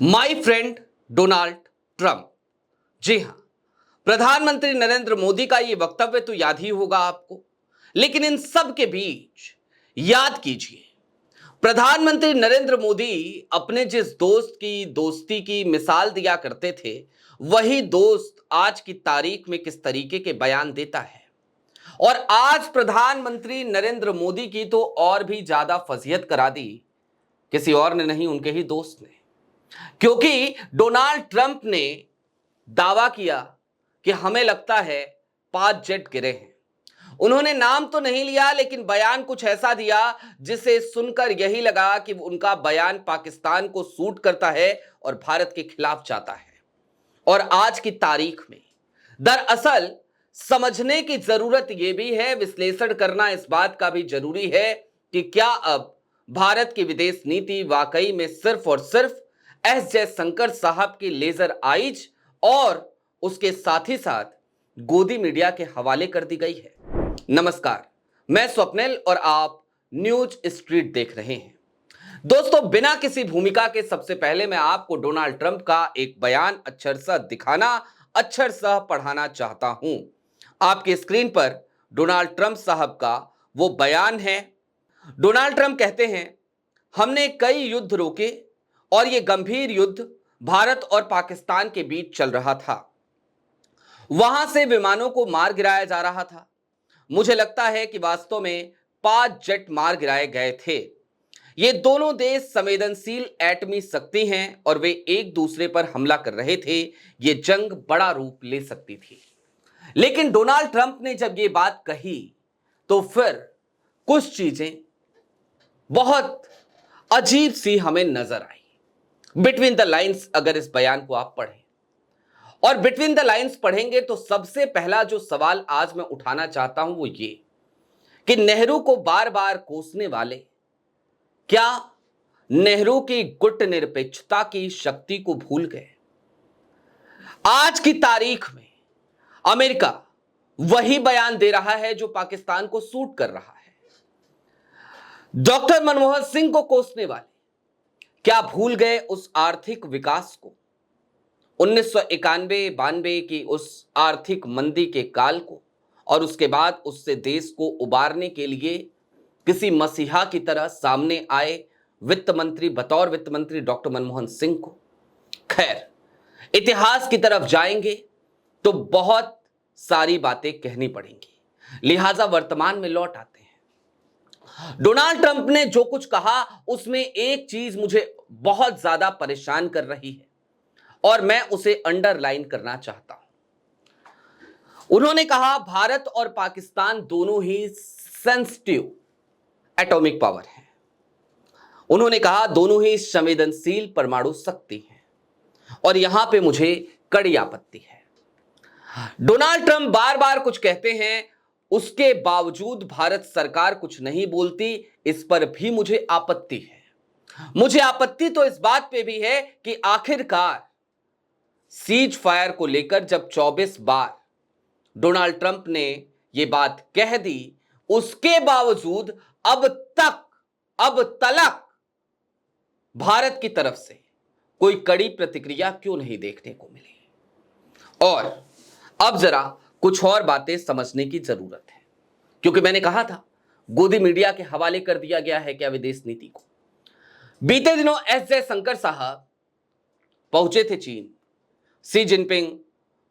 माई friend Donald Trump. जी हां, प्रधानमंत्री नरेंद्र मोदी का यह वक्तव्य तो याद ही होगा आपको, लेकिन इन सब के बीच याद कीजिए, प्रधानमंत्री नरेंद्र मोदी अपने जिस दोस्त की दोस्ती की मिसाल दिया करते थे, वही दोस्त आज की तारीख में किस तरीके के बयान देता है। और आज प्रधानमंत्री नरेंद्र मोदी की तो और भी ज्यादा फजीहत करा दी, किसी और ने नहीं, उनके ही दोस्त ने। क्योंकि डोनाल्ड ट्रंप ने दावा किया कि हमें लगता है 5 जेट गिरे हैं। उन्होंने नाम तो नहीं लिया, लेकिन बयान कुछ ऐसा दिया जिसे सुनकर यही लगा कि उनका बयान पाकिस्तान को सूट करता है और भारत के खिलाफ जाता है। और आज की तारीख में दरअसल समझने की जरूरत यह भी है, विश्लेषण करना इस बात का भी जरूरी है कि क्या अब भारत की विदेश नीति वाकई में सिर्फ और सिर्फ एस जयशंकर साहब की लेजर आइज और उसके साथ ही साथ गोदी मीडिया के हवाले कर दी गई है। नमस्कार, मैं स्वप्निल और आप न्यूज स्ट्रीट देख रहे हैं। दोस्तों, बिना किसी भूमिका के सबसे पहले मैं आपको डोनाल्ड ट्रंप का एक बयान अक्षरशः दिखाना, अक्षरशः पढ़ाना चाहता हूं। आपकी स्क्रीन पर डोनाल्ड ट्रंप साहब का वो बयान है। डोनाल्ड ट्रंप कहते हैं, हमने कई युद्ध रोके और ये गंभीर युद्ध भारत और पाकिस्तान के बीच चल रहा था। वहां से विमानों को मार गिराया जा रहा था। मुझे लगता है कि वास्तव में 5 जेट मार गिराए गए थे। ये दोनों देश संवेदनशील एटमी शक्ति हैं और वे एक दूसरे पर हमला कर रहे थे। ये जंग बड़ा रूप ले सकती थी। लेकिन डोनाल्ड ट्रंप ने जब ये बात कही तो फिर कुछ चीजें बहुत अजीब सी हमें नजर आई। बिटवीन द लाइंस अगर इस बयान को आप पढ़ें और बिटवीन द लाइंस पढ़ेंगे तो सबसे पहला जो सवाल आज मैं उठाना चाहता हूं वो ये कि नेहरू को बार बार कोसने वाले क्या नेहरू की गुट निरपेक्षता की शक्ति को भूल गए? आज की तारीख में अमेरिका वही बयान दे रहा है जो पाकिस्तान को सूट कर रहा है। डॉक्टर मनमोहन सिंह को कोसने वाले क्या भूल गए उस आर्थिक विकास को, 1991-92 की उस आर्थिक मंदी के काल को, और उसके बाद उससे देश को उबारने के लिए किसी मसीहा की तरह सामने आए वित्त मंत्री, बतौर वित्त मंत्री डॉक्टर मनमोहन सिंह को। खैर, इतिहास की तरफ जाएंगे तो बहुत सारी बातें कहनी पड़ेंगी, लिहाजा वर्तमान में लौट आते हैं। डोनाल्ड ट्रंप ने जो कुछ कहा उसमें एक चीज मुझे बहुत ज्यादा परेशान कर रही है और मैं उसे अंडरलाइन करना चाहता हूं। उन्होंने कहा भारत और पाकिस्तान दोनों ही सेंसिटिव एटॉमिक पावर है। उन्होंने कहा दोनों ही संवेदनशील परमाणु शक्ति हैं और यहां पे मुझे कड़ी आपत्ति है। डोनाल्ड ट्रंप बार बार कुछ कहते हैं, उसके बावजूद भारत सरकार कुछ नहीं बोलती, इस पर भी मुझे आपत्ति है। मुझे आपत्ति तो इस बात पे भी है कि आखिरकार सीज फायर को लेकर जब 24 बार डोनाल्ड ट्रंप ने यह बात कह दी, उसके बावजूद अब तलक भारत की तरफ से कोई कड़ी प्रतिक्रिया क्यों नहीं देखने को मिली। और अब जरा कुछ और बातें समझने की जरूरत है, क्योंकि मैंने कहा था गोदी मीडिया के हवाले कर दिया गया है क्या विदेश नीति को। बीते दिनों एस जयशंकर साहब पहुंचे थे चीन। शी जिनपिंग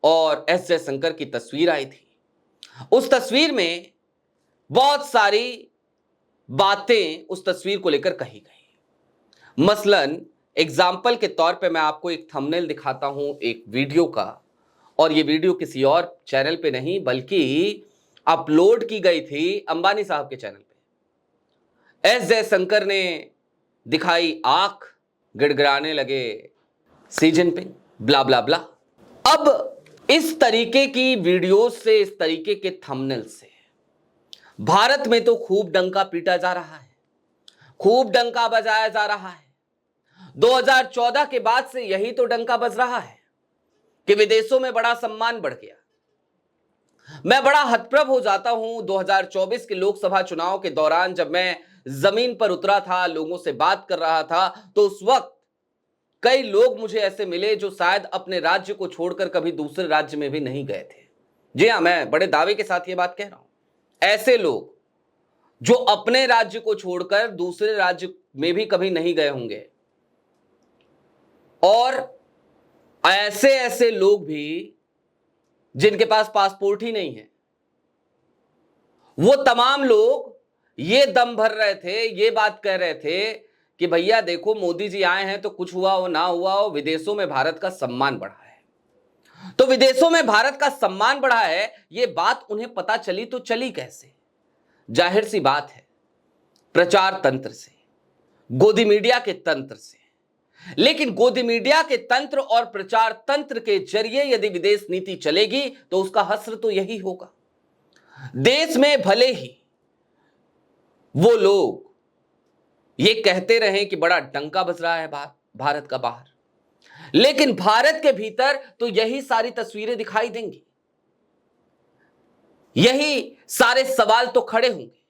और एस जयशंकर की तस्वीर आई थी। उस तस्वीर में बहुत सारी बातें उस तस्वीर को लेकर कही गई। मसलन एग्जाम्पल के तौर पे मैं आपको एक थंबनेल दिखाता हूं एक वीडियो का, और ये वीडियो किसी और चैनल पे नहीं बल्कि अपलोड की गई थी अंबानी साहब के चैनल पे। एस जयशंकर ने दिखाई आंख, गिड़गिड़ाने लगे शी जिनपिंग, ब्ला ब्ला ब्ला। अब इस तरीके की वीडियोस से, इस तरीके के थंबनेल से भारत में तो खूब डंका पीटा जा रहा है, खूब डंका बजाया जा रहा है। 2014 के बाद से यही तो डंका बज रहा है कि विदेशों में बड़ा सम्मान बढ़ गया। मैं बड़ा हतप्रभ हो जाता हूं 2024 के लोकसभा चुनाव के दौरान, जब मैं जमीन पर उतरा था, लोगों से बात कर रहा था, तो उस वक्त कई लोग मुझे ऐसे मिले जो शायद अपने राज्य को छोड़कर कभी दूसरे राज्य में भी नहीं गए थे। जी हां, मैं बड़े दावे के साथ यह बात कह रहा हूं। ऐसे लोग जो अपने राज्य को छोड़कर दूसरे राज्य में भी कभी नहीं गए होंगे, और ऐसे ऐसे लोग भी जिनके पास पासपोर्ट ही नहीं है, वो तमाम लोग ये दम भर रहे थे, ये बात कह रहे थे कि भैया देखो, मोदी जी आए हैं तो कुछ हुआ हो ना हुआ हो, विदेशों में भारत का सम्मान बढ़ा है। तो विदेशों में भारत का सम्मान बढ़ा है, ये बात उन्हें पता चली तो चली कैसे? जाहिर सी बात है, प्रचार तंत्र से, गोदी मीडिया के तंत्र से। लेकिन गोदी मीडिया के तंत्र और प्रचार तंत्र के जरिए यदि विदेश नीति चलेगी तो उसका हश्र तो यही होगा। देश में भले ही वो लोग ये कहते रहे कि बड़ा डंका बज रहा है भारत का बाहर, लेकिन भारत के भीतर तो यही सारी तस्वीरें दिखाई देंगी, यही सारे सवाल तो खड़े होंगे।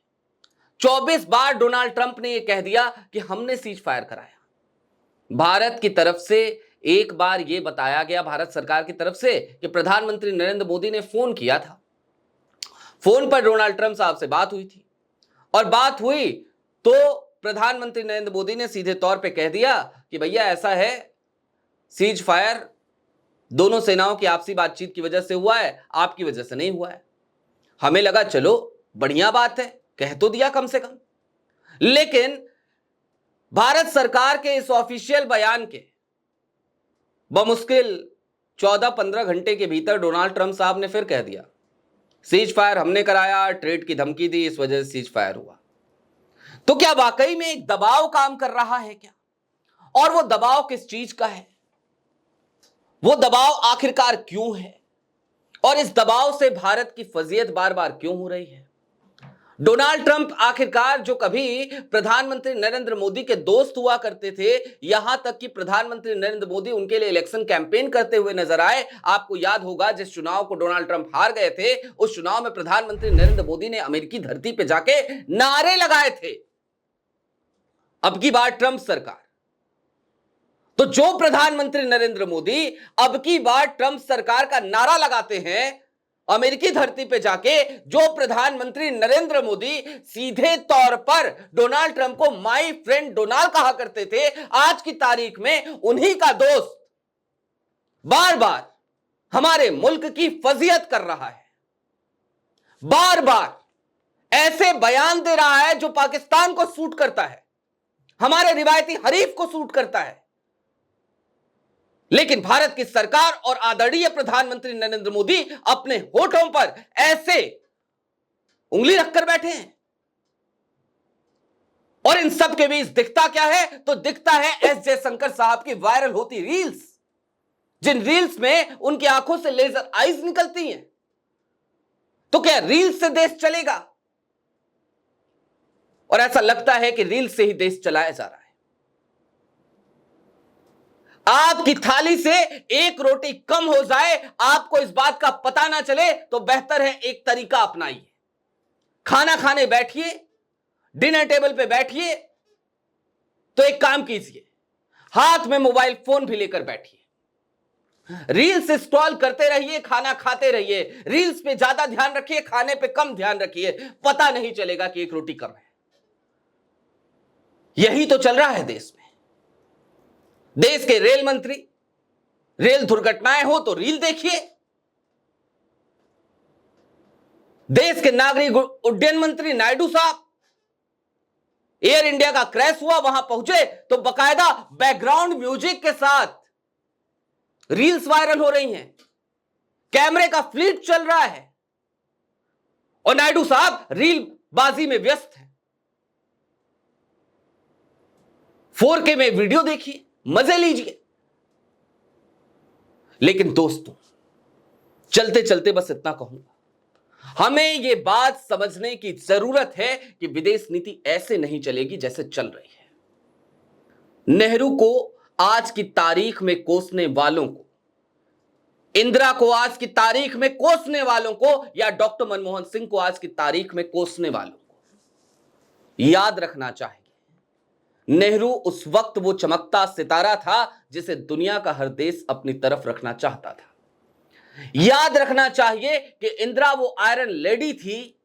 24 बार डोनाल्ड ट्रंप ने यह कह दिया कि हमने सीज फायर कराया। भारत की तरफ से एक बार यह बताया गया, भारत सरकार की तरफ से, कि प्रधानमंत्री नरेंद्र मोदी ने फोन किया था, फोन पर डोनाल्ड ट्रंप साहब से बात हुई थी, और बात हुई तो प्रधानमंत्री नरेंद्र मोदी ने सीधे तौर पे कह दिया कि भैया ऐसा है, सीज फायर दोनों सेनाओं की आपसी बातचीत की वजह से हुआ है, आपकी वजह से नहीं हुआ है। हमें लगा चलो बढ़िया बात है, कह तो दिया कम से कम। लेकिन भारत सरकार के इस ऑफिशियल बयान के बमुश्किल 14-15 घंटे के भीतर डोनाल्ड ट्रंप साहब ने फिर कह दिया, सीज फायर हमने कराया, ट्रेड की धमकी दी, इस वजह से सीज फायर हुआ। तो क्या वाकई में एक दबाव काम कर रहा है क्या? और वो दबाव किस चीज का है? वो दबाव आखिरकार क्यों है? और इस दबाव से भारत की फजीयत बार बार क्यों हो रही है? डोनाल्ड ट्रंप आखिरकार, जो कभी प्रधानमंत्री नरेंद्र मोदी के दोस्त हुआ करते थे, यहां तक कि प्रधानमंत्री नरेंद्र मोदी उनके लिए इलेक्शन कैंपेन करते हुए नजर आए। आपको याद होगा, जिस चुनाव को डोनाल्ड ट्रंप हार गए थे, उस चुनाव में प्रधानमंत्री नरेंद्र मोदी ने अमेरिकी धरती पर जाके नारे लगाए थे, अब की बार ट्रंप सरकार। तो जो प्रधानमंत्री नरेंद्र मोदी अब की बार ट्रंप सरकार का नारा लगाते हैं अमेरिकी धरती पे जाके, जो प्रधानमंत्री नरेंद्र मोदी सीधे तौर पर डोनाल्ड ट्रंप को माय फ्रेंड डोनाल्ड कहा करते थे, आज की तारीख में उन्हीं का दोस्त बार बार हमारे मुल्क की फजीयत कर रहा है, बार बार ऐसे बयान दे रहा है जो पाकिस्तान को सूट करता है, हमारे रिवायती हरीफ को सूट करता है। लेकिन भारत की सरकार और आदरणीय प्रधानमंत्री नरेंद्र मोदी अपने होठों पर ऐसे उंगली रखकर बैठे हैं। और इन सब के बीच दिखता क्या है? तो दिखता है एस जयशंकर साहब की वायरल होती रील्स, जिन रील्स में उनकी आंखों से लेजर आईज निकलती हैं। तो क्या रील्स से देश चलेगा? और ऐसा लगता है कि रील्स से ही देश चलाया जा रहा है। आपकी थाली से एक रोटी कम हो जाए, आपको इस बात का पता ना चले, तो बेहतर है एक तरीका अपनाइए। खाना खाने बैठिए, डिनर टेबल पे बैठिए, तो एक काम कीजिए, हाथ में मोबाइल फोन भी लेकर बैठिए, रील्स स्क्रॉल करते रहिए, खाना खाते रहिए, रील्स पे ज्यादा ध्यान रखिए, खाने पे कम ध्यान रखिए, पता नहीं चलेगा कि एक रोटी कम है। यही तो चल रहा है देश में। देश के रेल मंत्री, रेल दुर्घटनाएं हो तो रील देखिए, देश के नागरिक उड्डयन मंत्री नायडू साहब, एयर इंडिया का क्रैश हुआ, वहां पहुंचे तो बकायदा बैकग्राउंड म्यूजिक के साथ रील्स वायरल हो रही हैं, कैमरे का फ्लीट चल रहा है, और नायडू साहब रील बाजी में व्यस्त हैं। 4K में वीडियो देखिए, मजे लीजिए। लेकिन दोस्तों, चलते चलते बस इतना कहूंगा, हमें यह बात समझने की जरूरत है कि विदेश नीति ऐसे नहीं चलेगी जैसे चल रही है। नेहरू को आज की तारीख में कोसने वालों को, इंदिरा को आज की तारीख में कोसने वालों को, या डॉक्टर मनमोहन सिंह को आज की तारीख में कोसने वालों को याद रखना चाहिए नेहरू उस वक्त वो चमकता सितारा था जिसे दुनिया का हर देश अपनी तरफ रखना चाहता था। याद रखना चाहिए कि इंदिरा वो आयरन लेडी थी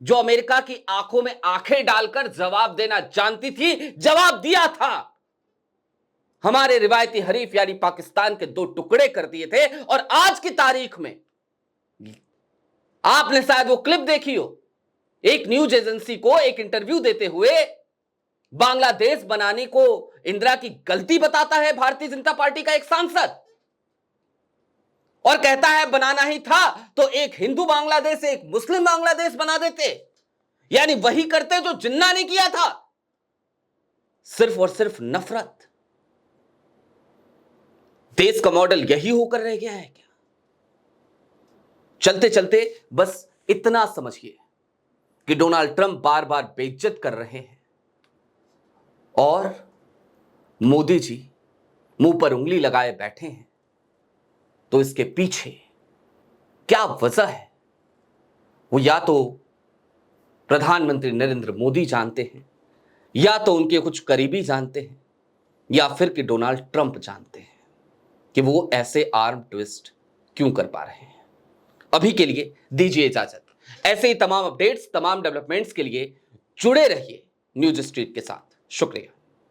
जो अमेरिका की आंखों में आंखें डालकर जवाब देना जानती थी, जवाब दिया था। हमारे रिवायती हरीफ यानी पाकिस्तान के दो टुकड़े कर दिए थे। और आज की तारीख में आपने शायद वो क्लिप देखी हो, एक न्यूज एजेंसी को एक इंटरव्यू देते हुए बांग्लादेश बनाने को इंदिरा की गलती बताता है भारतीय जनता पार्टी का एक सांसद, और कहता है बनाना ही था तो एक हिंदू बांग्लादेश एक मुस्लिम बांग्लादेश बना देते, यानी वही करते जो जिन्ना ने किया था। सिर्फ और सिर्फ नफरत। देश का मॉडल यही होकर रह गया है क्या? चलते चलते बस इतना समझिए कि डोनाल्ड ट्रंप बार बार बेइज्जत कर रहे हैं और मोदी जी मुंह पर उंगली लगाए बैठे हैं। तो इसके पीछे क्या वजह है, वो या तो प्रधानमंत्री नरेंद्र मोदी जानते हैं, या तो उनके कुछ करीबी जानते हैं, या फिर कि डोनाल्ड ट्रंप जानते हैं कि वो ऐसे आर्म ट्विस्ट क्यों कर पा रहे हैं। अभी के लिए दीजिए इजाजत। ऐसे ही तमाम अपडेट्स, तमाम डेवलपमेंट्स के लिए जुड़े रहिए न्यूज स्ट्रीट के साथ। शुक्रिया।